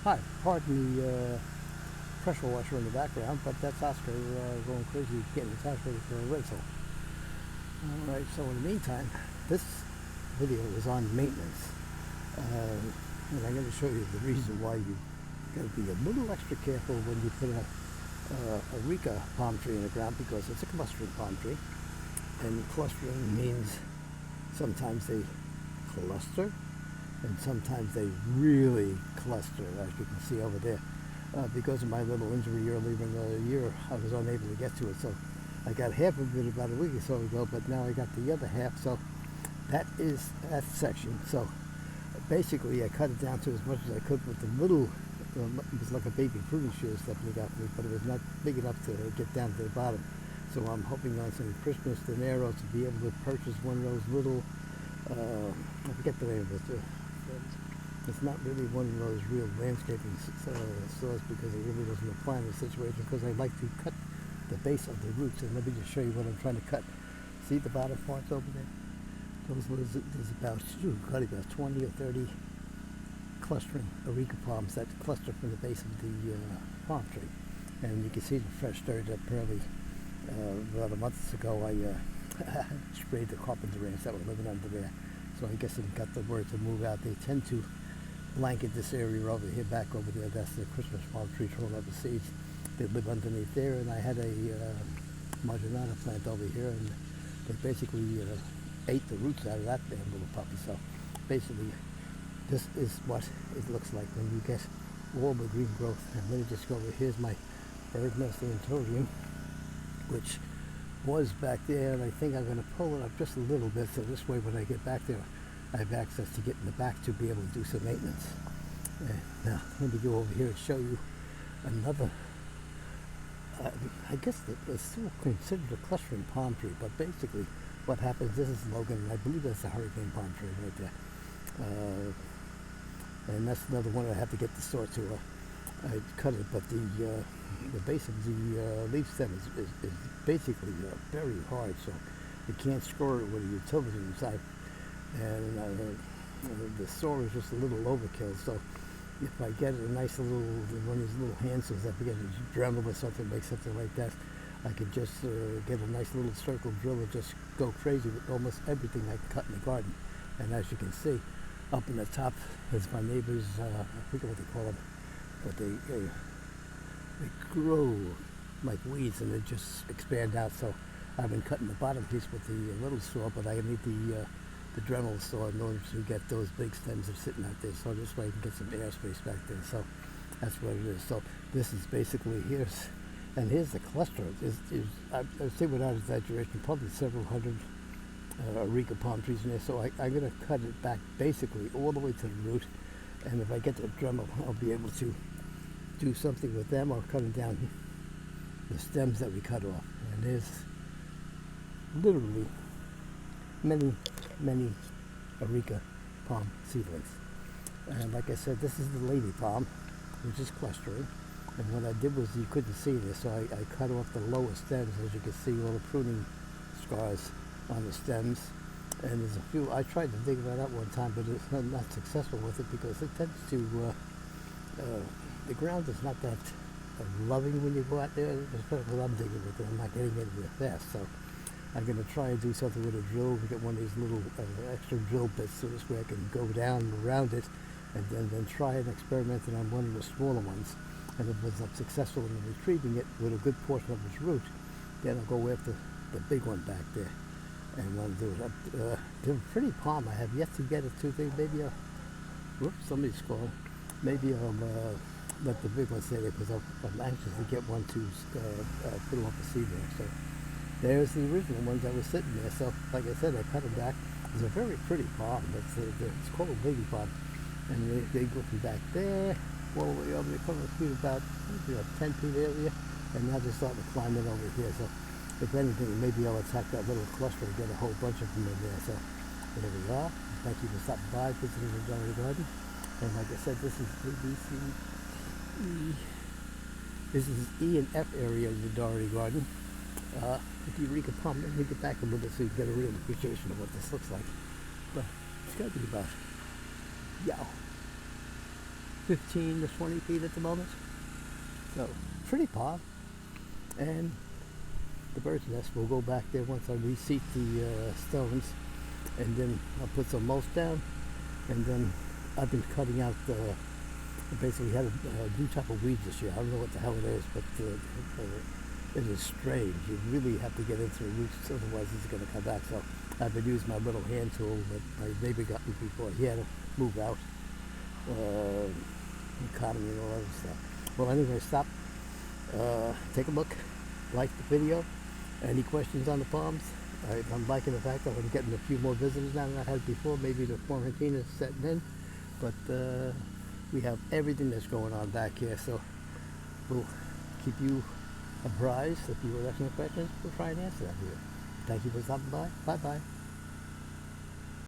Hi, pardon the pressure washer in the background, but that's Oscar going crazy getting his house ready for a rental. Alright, so in the meantime, this video is on maintenance. And I'm going to show you the reason why you got to be a little extra careful when you put a Areca palm tree in the ground, because it's a clustering palm tree. And clustering means sometimes they cluster and sometimes they really cluster, as you can see over there. Because of my little injury earlier in the year, I was unable to get to it, so I got half of it about a week or so ago, but now I got the other half, so that is that section. So basically I cut it down to as much as I could with the little, it was like a baby pruning shears Stephanie got me, but it was not big enough to get down to the bottom. So I'm hoping on some Christmas dinero to be able to purchase one of those little, I forget the name of it. It's not really one of those real landscaping saws, because it really doesn't apply in the situation, because I like to cut the base of the roots. And let me just show you what I'm trying to cut. See the bottom parts over there? There's about 20 or 30 clustering Areca palms that cluster from the base of the palm tree. And you can see the fresh dirt that probably about a month ago I sprayed the carpenter ants that were living under there. So I guess it got the word to move out. They tend to blanket this area over here, back over there. That's the Christmas palm tree thrown up the seeds. They live underneath there, and I had a marginata plant over here, and they basically ate the roots out of that damn little puppy. So basically, this is what it looks like when you get all the green growth. And let me just go over. Here's my bird nest anthurium, which was back there, and I think I'm going to pull it up just a little bit, so this way when I get back there I have access to get in the back to be able to do some maintenance. Now let me go over here and show you another, I guess it's still considered a clustering palm tree, but basically what happens, this is Logan, and I believe that's a hurricane palm tree right there, and that's another one I have to get the saw to. I cut it, but the base of the leaf stem is basically very hard, so you can't score it with a utility inside. And the saw is just a little overkill, so if I get a nice little, one of these little hand saws, I forget, a Dremel or something, make something like that, I could just get a nice little circle drill and just go crazy with almost everything I can cut in the garden. And as you can see, up in the top is my neighbor's, I forget what they call them, but they grow like weeds and they just expand out. So I've been cutting the bottom piece with the little saw, but I need the Dremel saw in order to get those big stems that are sitting out there, so this way I can get some airspace back there. So that's what it is. So this is basically, here's the cluster. I'd say without exaggeration, probably several hundred Areca palm trees in there. So I'm going to cut it back basically all the way to the root, and if I get the Dremel, I'll be able to do something with them, or cutting down the stems that we cut off. And there's literally many Areca palm seedlings. And like I said, this is the lady palm, which is clustering. And what I did was, you couldn't see this, so I cut off the lower stems. As you can see, all the pruning scars on the stems. And there's a few, I tried to dig that out one time, but it's not successful with it, because it tends to, the ground is not that loving when you go out there, especially when I'm digging with it. I'm not getting it real fast, so I'm going to try and do something with a drill. We get one of these little extra drill bits, so this way I can go down around it, and then try and experiment on one of the smaller ones. And if it's not successful in retrieving it with a good portion of its root, then I'll go after the big one back there and want to do it. They're pretty palm. I have yet to get it to maybe whoops, somebody's calling. Maybe I'll let the big one stay there, because I'm anxious to get one to put them up a seed there. So there's the original ones that were sitting there. So like I said, I cut them back. It's a very pretty palm. It's called a lady palm, and they go from back there all the way over. They come through about 10 feet area, and now they're starting to climb in over here. So if anything, maybe I'll attack that little cluster and get a whole bunch of them in there. So there we are. Thank you for stopping by, visiting the Dory Garden. And like I said, this is A, B, C, E. This is E and F area of the Dory Garden. With the Areca palm, let me get back a little bit so you can get a real appreciation of what this looks like. But it's got to be about, yeah. 15 to 20 feet at the moment. So pretty palm. And the bird's nest will go back there once I reseat the stones, and then I'll put some mulch down, and then I've been cutting out basically had a new type of weeds this year. I don't know what the hell it is, but it is strange. You really have to get into the roots, otherwise it's going to come back. So I've been using my little hand tool that my neighbor got me before. He had to move out, economy and all that stuff. Well, anyway, stop, take a look, like the video. Any questions on the palms? I'm liking the fact that I'm getting a few more visitors now than I had before. Maybe the quarantine is setting in, but we have everything that's going on back here, so we'll keep you apprised. If you have any questions, we'll try and answer that here. Thank you for stopping by. Bye-bye.